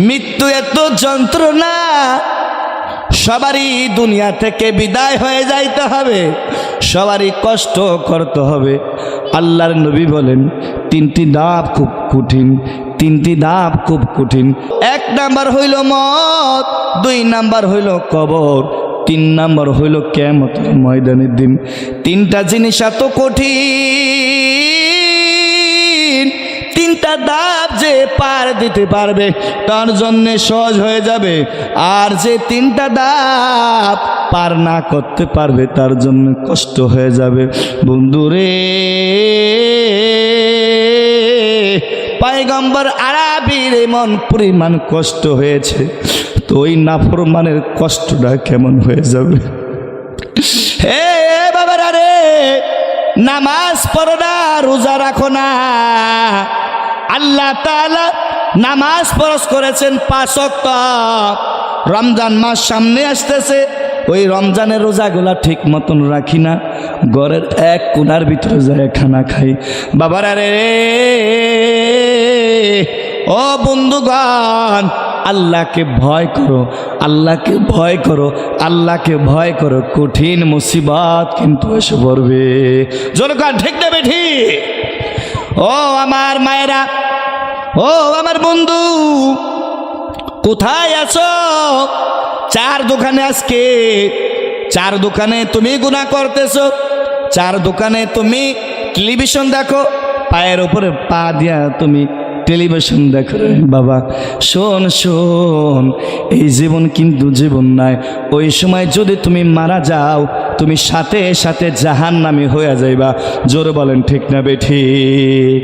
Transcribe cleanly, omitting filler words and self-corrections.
মৃত্যু এত যন্ত্রণা, সবারই দুনিয়া থেকে বিদায় হয়ে যাইতে হবে, সবারই কষ্ট করতে হবে। আল্লাহর নবী বলেন তিনটি ধাপ খুব কঠিন, তিনটি ধাপ খুব কঠিন। 1 নাম্বার হইল মওত, 2 নাম্বার হইল কবর, 3 নাম্বার হইল কিয়ামতের ময়দানের দিন। 3টা জিনিস এত কঠিন, 3টা ধাপ যে পার দিতে পারবে তার জন্য সহজ হয়ে যাবে, আর যে 3টা ধাপ পার না করতে পারবে তার জন্য কষ্ট হয়ে যাবে। বন্ধুরে, পয়গম্বর আরবীর এমন পরিমাণ কষ্ট হয়েছে, তো ওই নাফরমানের কষ্টটা কেমন হয়ে যাবে? হে বাবারা রে, নামাজ পড়ো না, রোজা রাখো না। আল্লাহ তাআলা নামাজ ফরজ করেছেন 5 ওয়াক্ত। রমজান মাস সামনে আসতেছে, ওই রমজানের রোজাগুলা ঠিক মতন রাখি না, ঘরের এক কোণার ভিতরে যায় খানা খাই। বাবারা রে, ও বন্ধুগণ, আল্লাহকে ভয় করো, আল্লাহকে ভয় করো, আল্লাহকে ভয় করো। কঠিন মুসিবত কিন্তু এসে পড়বে। জনগণ ঠিক নেবে ঠিক। ও আমার মায়েরা, ও আমার বন্ধু, কোথায় আছো? 4 দোকানে আজকে, 4 দোকানে তুমি গুনাহ করতেছো, 4 দোকানে তুমি টেলিভিশন দেখো, পায়ের উপরে পা দিয়া তুমি টেলিভিশন দেখো। বাবা শোন শোন, এই জীবন কিন্তু জীবন নাই। ওই সময় যদি তুমি মারা যাও, তুমি সাথে সাথে জাহান্নামী হয়ে যাইবা। জোরে বলেন ঠিক না বেঠিক?